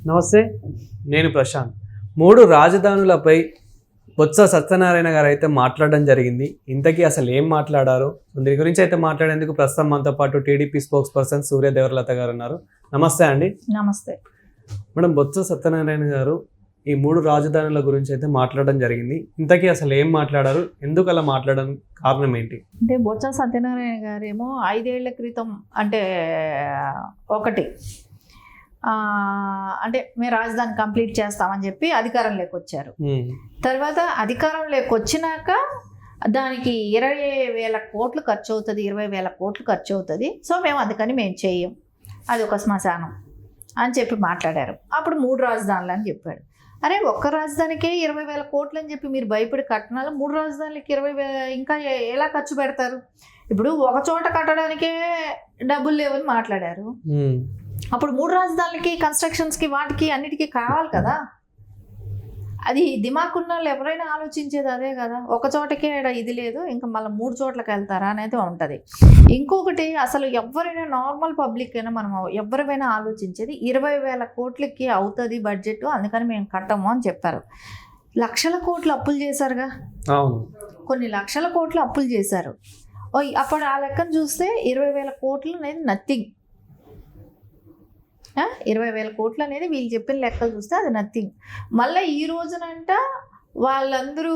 నమస్తే, నేను ప్రశాంత్. 3 రాజధానులపై బొత్స సత్యనారాయణ గారు అయితే మాట్లాడడం జరిగింది. ఇంతకీ అసలు ఏం మాట్లాడారు, దీని గురించి అయితే మాట్లాడేందుకు ప్రస్తుతం మనతో పాటు టీడీపీ స్పోక్స్ పర్సన్ సూర్య దేవరలత గారు ఉన్నారు. నమస్తే అండి. నమస్తే మేడం, బొత్స సత్యనారాయణ గారు ఈ 3 రాజధానుల గురించి అయితే మాట్లాడడం జరిగింది. ఇంతకీ అసలు ఏం మాట్లాడారు, ఎందుకు అలా మాట్లాడడం కారణం ఏంటి? అంటే బొత్స సత్యనారాయణ గారేమో 5 ఏళ్ల క్రితం అంటే మేము రాజధాని కంప్లీట్ చేస్తామని చెప్పి అధికారంలోకి వచ్చారు. తర్వాత అధికారంలోకి వచ్చినాక దానికి 20,000 కోట్లు ఖర్చు అవుతుంది, 20,000 కోట్లు ఖర్చు అవుతుంది. సో మేము అందుకని మేము చేయం, అది ఒక శ్మశానం అని చెప్పి మాట్లాడారు. అప్పుడు 3 రాజధానులు అని చెప్పాడు. అరే, ఒక్క రాజధానికే 20,000 కోట్లు అని చెప్పి మీరు భయపడి కట్టినాలు 3 రాజధానులకి 20,000 ఇంకా ఎలా ఖర్చు పెడతారు? ఇప్పుడు ఒక చోట కట్టడానికే డబ్బులు లేవని మాట్లాడారు. అప్పుడు 3 రాజధానులకి కన్స్ట్రక్షన్స్కి వాటికి అన్నిటికీ కావాలి కదా. అది దిమాగ్ ఉన్న వాళ్ళు ఎవరైనా ఆలోచించేది అదే కదా. ఒక చోటకే ఇది లేదు, ఇంకా మళ్ళీ 3 చోట్లకి వెళ్తారా అనేది ఉంటుంది. ఇంకొకటి, అసలు ఎవరైనా నార్మల్ పబ్లిక్ అయినా మనం ఎవరైనా ఆలోచించేది 20,000 కోట్లకి అవుతుంది బడ్జెట్, అందుకని మేము కట్టము అని చెప్పారు. లక్షల కోట్లు అప్పులు చేశారుగా, కొన్ని లక్షల కోట్లు అప్పులు చేశారు. అప్పుడు ఆ లెక్కను చూస్తే 20,000 కోట్లు అనేది నథింగ్. 20,000 కోట్లు అనేది వీళ్ళు చెప్పిన లెక్కలు చూస్తే అది నథింగ్. మళ్ళీ ఈ రోజునంట వాళ్ళందరూ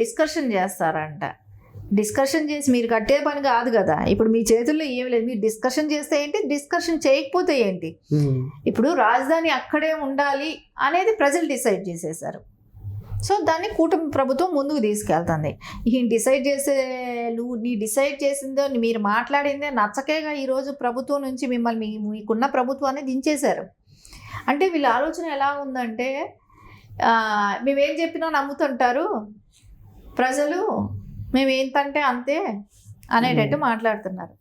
డిస్కషన్ చేస్తారంట. డిస్కషన్ చేసి మీరు కట్టే పని కాదు కదా, ఇప్పుడు మీ చేతుల్లో ఏమి లేదు. మీరు డిస్కషన్ చేస్తే ఏంటి, డిస్కషన్ చేయకపోతే ఏంటి? ఇప్పుడు రాజధాని అక్కడే ఉండాలి అనేది ప్రజలు డిసైడ్ చేసేసారు. సో దాన్ని కూటమి ప్రభుత్వం ముందుకు తీసుకెళ్తుంది. ఈ డిసైడ్ చేసే నీ డిసైడ్ చేసిందో మీరు మాట్లాడిందే నచ్చకేగా ఈరోజు ప్రభుత్వం నుంచి మిమ్మల్ని మీకున్న ప్రభుత్వాన్ని దించేశారు. అంటే వీళ్ళ ఆలోచన ఎలా ఉందంటే, మేమేం చెప్పినా నమ్ముతుంటారు ప్రజలు, మేమేంతంటే అంతే అనేటట్టు మాట్లాడుతున్నారు.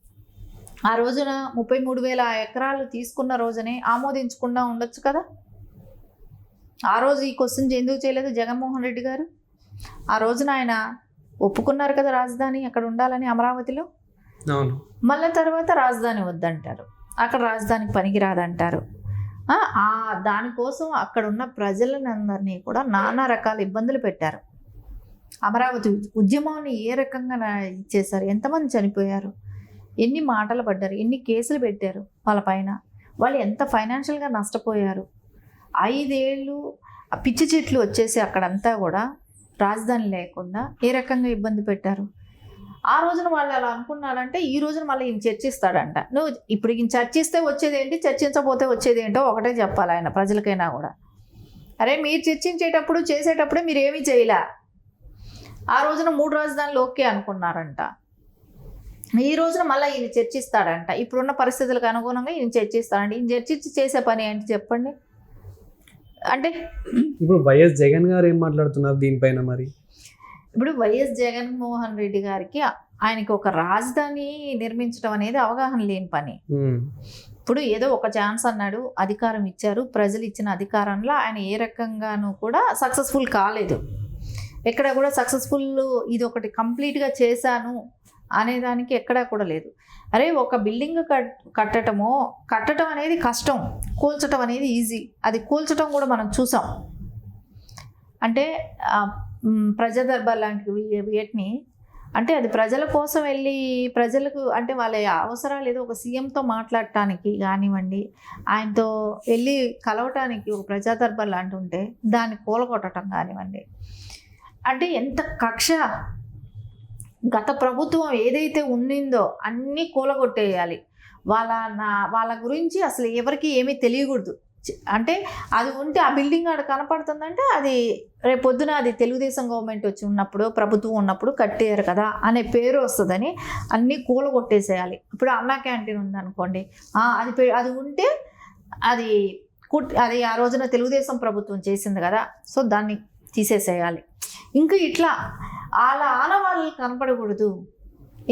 ఆ రోజున 33,000 ఎకరాలు తీసుకున్న రోజునే ఆమోదించకుండా ఉండొచ్చు కదా. ఆ రోజు ఈ క్వశ్చన్ ఎందుకు చేయలేదు జగన్మోహన్ రెడ్డి గారు? ఆ రోజున ఆయన ఒప్పుకున్నారు కదా రాజధాని అక్కడ ఉండాలని అమరావతిలో. మళ్ళీ తర్వాత రాజధాని వద్దంటారు, అక్కడ రాజధానికి పనికిరాదంటారు. దానికోసం అక్కడ ఉన్న ప్రజలందరినీ కూడా నానా రకాల ఇబ్బందులు పెట్టారు. అమరావతి ఉద్యమాన్ని ఏ రకంగా ఇచ్చేశారు, ఎంతమంది చనిపోయారు, ఎన్ని మాటలు పడ్డారు, ఎన్ని కేసులు పెట్టారు వాళ్ళ పైన, వాళ్ళు ఎంత ఫైనాన్షియల్గా నష్టపోయారు. 5 ఏళ్ళు పిచ్చి చెట్లు వచ్చేసి అక్కడంతా కూడా రాజధాని లేకుండా ఏ రకంగా ఇబ్బంది పెట్టారు. ఆ రోజున వాళ్ళు అలా అనుకున్నారంటే ఈ రోజున మళ్ళీ ఈయన చర్చిస్తాడంట. నువ్వు ఇప్పుడు ఈయన చర్చిస్తే వచ్చేదేంటి, చర్చించకపోతే వచ్చేదేంటో ఒకటే చెప్పాలి ఆయన ప్రజలకైనా కూడా. అరే, మీరు చర్చించేటప్పుడు చేసేటప్పుడే మీరు ఏమీ చేయలే. ఆ రోజున 3 రాజధానులు ఓకే అనుకున్నారంట. ఈ రోజున మళ్ళీ ఈయన చర్చిస్తాడంట. ఇప్పుడున్న పరిస్థితులకు అనుగుణంగా ఈయన చర్చిస్తాడంట. ఈయన చర్చించి చేసే పని ఏంటి చెప్పండి? అంటే ఇప్పుడు వైఎస్ జగన్ గారు ఏం మాట్లాడుతున్నారు దీనిపైన? మరి ఇప్పుడు వైఎస్ జగన్మోహన్ రెడ్డి గారికి ఆయనకి ఒక రాజధాని నిర్మించడం అనేది అవగాహన లేని పని. ఇప్పుడు ఏదో ఒక ఛాన్స్ అన్నాడు, అధికారం ఇచ్చారు, ప్రజలు ఇచ్చిన అధికారంలో ఆయన ఏ రకంగానూ కూడా సక్సెస్ఫుల్ కాలేదు. ఎక్కడ కూడా సక్సెస్ఫుల్ ఇది ఒకటి కంప్లీట్గా చేశాను అనేదానికి ఎక్కడా కూడా లేదు. అరే, ఒక బిల్డింగ్ కట్టడం అనేది కష్టం, కూల్చడం అనేది ఈజీ. అది కూల్చడం కూడా మనం చూసాం. అంటే ప్రజా దర్బార్ లాంటివి వీటిని, అంటే అది ప్రజల కోసం వెళ్ళి ప్రజలకు అంటే వాళ్ళ అవసరాలు ఏదో ఒక సీఎంతో మాట్లాడటానికి కానివ్వండి, ఆయనతో వెళ్ళి కలవటానికి ఒక ప్రజా దర్బార్ లాంటి ఉంటే దాన్ని కూలగొట్టడం కానివ్వండి, అంటే ఎంత కక్ష. గత ప్రభుత్వం ఏదైతే ఉండిందో అన్నీ కూలగొట్టేయాలి. వాళ్ళ గురించి అసలు ఎవరికి ఏమీ తెలియకూడదు. అంటే అది ఉంటే ఆ బిల్డింగ్ ఆడ కనపడుతుందంటే అది రేపొద్దున అది తెలుగుదేశం గవర్నమెంట్ వచ్చి ఉన్నప్పుడు, ప్రభుత్వం ఉన్నప్పుడు కట్టారు కదా అనే పేరు వస్తుందని అన్నీ కూలగొట్టేసేయాలి. ఇప్పుడు అన్నా క్యాంటీన్ ఉందనుకోండి, అది ఉంటే అది ఆ రోజున తెలుగుదేశం ప్రభుత్వం చేసింది కదా, సో దాన్ని తీసేసేయాలి. ఇంకా ఇట్లా వాళ్ళ ఆనవాళ్ళు కనపడకూడదు.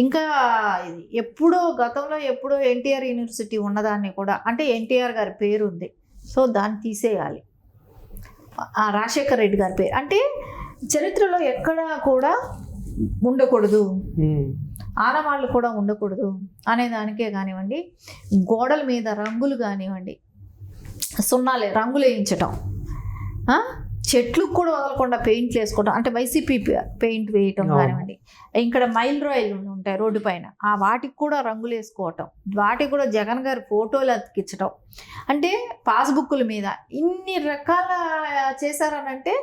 ఇంకా గతంలో ఎప్పుడో ఎన్టీఆర్ యూనివర్సిటీ ఉన్నదాన్ని కూడా, అంటే ఎన్టీఆర్ గారి పేరు ఉంది, సో దాన్ని తీసేయాలి. రాజశేఖర్ రెడ్డి గారి పేరు అంటే చరిత్రలో ఎక్కడా కూడా ఉండకూడదు, ఆనవాళ్ళు కూడా ఉండకూడదు అనే దానికే కానివ్వండి, గోడల మీద రంగులు కానివ్వండి, సున్నాలే రంగులు వేయించటం, చెట్లకు కూడా వదలకుండా పెయింట్లు వేసుకోవడం, అంటే వైసీపీ పెయింట్ వేయటం కానివ్వండి, ఇక్కడ మైల్ రాయిలు ఉంటాయి రోడ్డు పైన, ఆ వాటికి కూడా రంగులు వేసుకోవటం, వాటికి కూడా జగన్ గారి ఫోటోలు అతికించడం, అంటే పాస్బుక్ల మీద ఇన్ని రకాల చేశారనంటే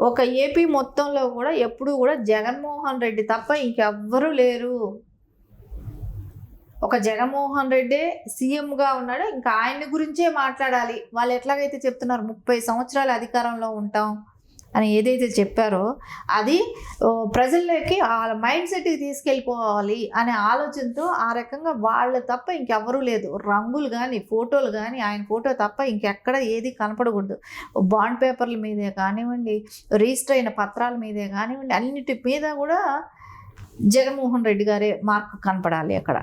ఒక ఏపీ మొత్తంలో కూడా ఎప్పుడూ కూడా జగన్మోహన్ రెడ్డి తప్ప ఇంకెవ్వరూ లేరు. ఒక జగన్మోహన్ రెడ్డి సీఎంగా ఉన్నాడు, ఇంకా ఆయన గురించే మాట్లాడాలి. వాళ్ళు ఎట్లాగైతే చెప్తున్నారు 30 సంవత్సరాల అధికారంలో ఉంటాం అని ఏదైతే చెప్పారో అది ప్రజల్లోకి ఆ మైండ్ సెట్కి తీసుకెళ్ళిపోవాలి అనే ఆలోచనతో ఆ రకంగా వాళ్ళ తప్ప ఇంకెవ్వరూ లేదు. రంగులు కానీ ఫోటోలు కానీ ఆయన ఫోటో తప్ప ఇంకెక్కడ ఏది కనపడకూడదు. బాండ్ పేపర్ల మీదే కానివ్వండి, రిజిస్టర్ అయిన పత్రాల మీదే కానివ్వండి, అన్నిటి మీద కూడా జగన్మోహన్ రెడ్డి గారే మార్క్ కనపడాలి అక్కడ.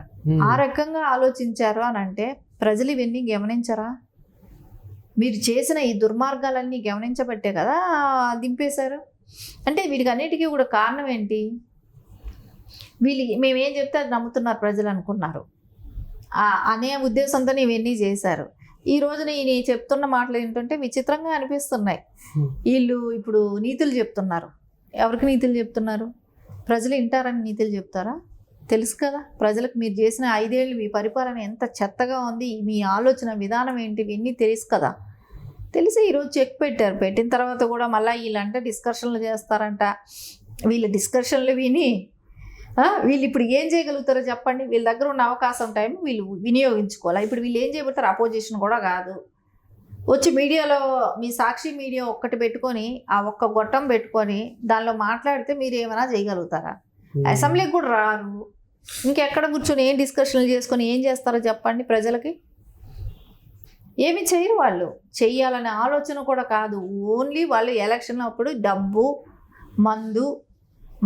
ఆ రకంగా ఆలోచించారు అని అంటే ప్రజలు ఇవన్నీ గమనించరా? మీరు చేసిన ఈ దుర్మార్గాలన్నీ గమనించబట్టే కదా దింపేశారు. అంటే వీటికి అన్నిటికీ కూడా కారణం ఏంటి? మేమేం చెప్తే అది నమ్ముతున్నారు ప్రజలు అనుకున్నారు అనే ఉద్దేశంతో ఇవన్నీ చేశారు. ఈ రోజున ఈయన చెప్తున్న మాటలు ఏంటంటే విచిత్రంగా అనిపిస్తున్నాయి. వీళ్ళు ఇప్పుడు నీతులు చెప్తున్నారు. ఎవరికి నీతులు చెప్తున్నారు? ప్రజలు వింటారని నీతులు చెప్తారా? తెలుసు కదా ప్రజలకు మీరు చేసిన 5 ఏళ్ళు మీ పరిపాలన ఎంత చెత్తగా ఉంది, మీ ఆలోచన విధానం ఏంటి, ఇవన్నీ తెలుసు కదా. తెలిసి ఈరోజు చెక్ పెట్టారు. పెట్టిన తర్వాత కూడా మళ్ళీ వీళ్ళంటే డిస్కషన్లు చేస్తారంట. వీళ్ళ డిస్కషన్లు విని వీళ్ళు ఇప్పుడు ఏం చేయగలుగుతారో చెప్పండి. వీళ్ళ దగ్గర ఉన్న అవకాశం టైం వీళ్ళు వినియోగించుకోవాలి. ఇప్పుడు వీళ్ళు ఏం చేయబోతారు? అపోజిషన్ కూడా కాదు. వచ్చి మీడియాలో మీ సాక్షి మీడియా ఒక్కటి పెట్టుకొని ఆ ఒక్క గొట్టం పెట్టుకొని దానిలో మాట్లాడితే మీరు ఏమైనా చేయగలుగుతారా? అసెంబ్లీకి కూడా రారు. ఇంకెక్కడ కూర్చొని ఏం డిస్కషన్లు చేసుకొని ఏం చేస్తారో చెప్పండి ప్రజలకి? ఏమి చేయరు వాళ్ళు. చెయ్యాలనే ఆలోచన కూడా కాదు. ఓన్లీ వాళ్ళు ఎలక్షన్ అప్పుడు డబ్బు, మందు,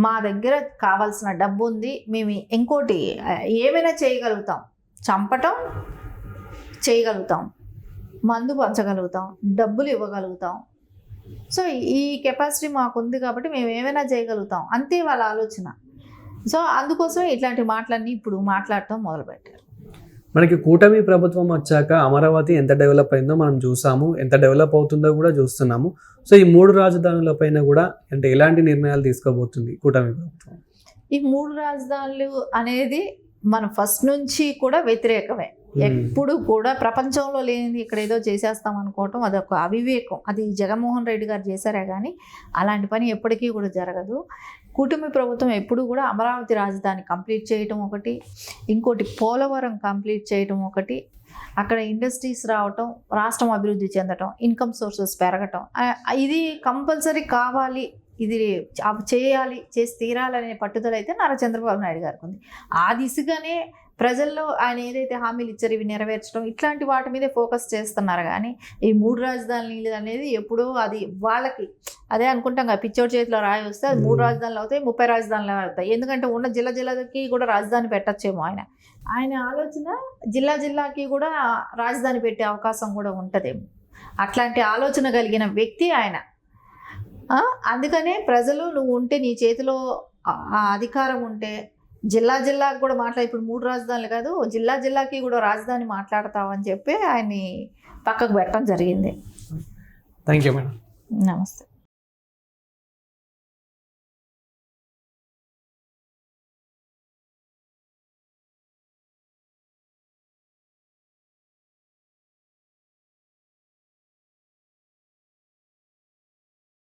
మా దగ్గర కావాల్సిన డబ్బు ఉంది, మేము ఇంకోటి ఏమైనా చేయగలుగుతాం, చంపటం చేయగలుగుతాం, మందు పంచగలుగుతాం, డబ్బులు ఇవ్వగలుగుతాం. సో ఈ కెపాసిటీ మాకు ఉంది కాబట్టి మేము ఏమైనా చేయగలుగుతాం, అంతే వాళ్ళ ఆలోచన. సో అందుకోసం ఇట్లాంటి మాటలన్నీ ఇప్పుడు మాట్లాడటం మొదలుపెట్టారు. మనకి కూటమి ప్రభుత్వం వచ్చాక అమరావతి ఎంత డెవలప్ అయిందో మనం చూసాము, ఎంత డెవలప్ అవుతుందో కూడా చూస్తున్నాము. సో ఈ 3 రాజధానుల పైన కూడా అంటే ఎలాంటి నిర్ణయాలు తీసుకోబోతుంది కూటమి ప్రభుత్వం? ఈ 3 రాజధానులు అనేది మనం ఫస్ట్ నుంచి కూడా వ్యతిరేకమే. ఎప్పుడు కూడా ప్రపంచంలో లేనిది ఇక్కడ ఏదో చేసేస్తాం అనుకోవటం అదొక అవివేకం. అది జగన్మోహన్ రెడ్డి గారు చేశారే కానీ అలాంటి పని ఎప్పటికీ కూడా జరగదు. కూటమి ప్రభుత్వం ఎప్పుడు కూడా అమరావతి రాజధాని కంప్లీట్ చేయటం ఒకటి, ఇంకోటి పోలవరం కంప్లీట్ చేయటం ఒకటి, అక్కడ ఇండస్ట్రీస్ రావటం, రాష్ట్రం అభివృద్ధి చెందటం, ఇన్కమ్ సోర్సెస్ పెరగటం, ఇది కంపల్సరీ కావాలి, ఇది చేయాలి, చేసి తీరాలనే పట్టుదల అయితే నారా చంద్రబాబు నాయుడు గారికి ఉంది. ఆ దిశగానే ప్రజల్లో ఆయన ఏదైతే హామీలు ఇచ్చారు ఇవి నెరవేర్చడం ఇట్లాంటి వాటి మీదే ఫోకస్ చేస్తున్నారు. కానీ ఈ 3 రాజధానులు అనేది ఎప్పుడో అది వాళ్ళకి అదే అనుకుంటాం కదా, పిచ్చోడి చేతిలో రాయి వస్తే అది 3 రాజధానులు అవుతాయి, 30 రాజధానులు అవుతాయి. ఎందుకంటే ఉన్న జిల్లాకి కూడా రాజధాని పెట్టచ్చేమో. ఆయన ఆలోచన జిల్లాకి కూడా రాజధాని పెట్టే అవకాశం కూడా ఉంటుందేమో. అట్లాంటి ఆలోచన కలిగిన వ్యక్తి ఆయన. అందుకనే ప్రజలు నువ్వు ఉంటే నీ చేతిలో ఆ అధికారం ఉంటే జిల్లాకి కూడా ఇప్పుడు 3 రాజధానులు కాదు, జిల్లాకి కూడా రాజధాని మాట్లాడతావని చెప్పి ఆయన్ని పక్కకు పెట్టడం జరిగింది. Thank you madam. నమస్తే.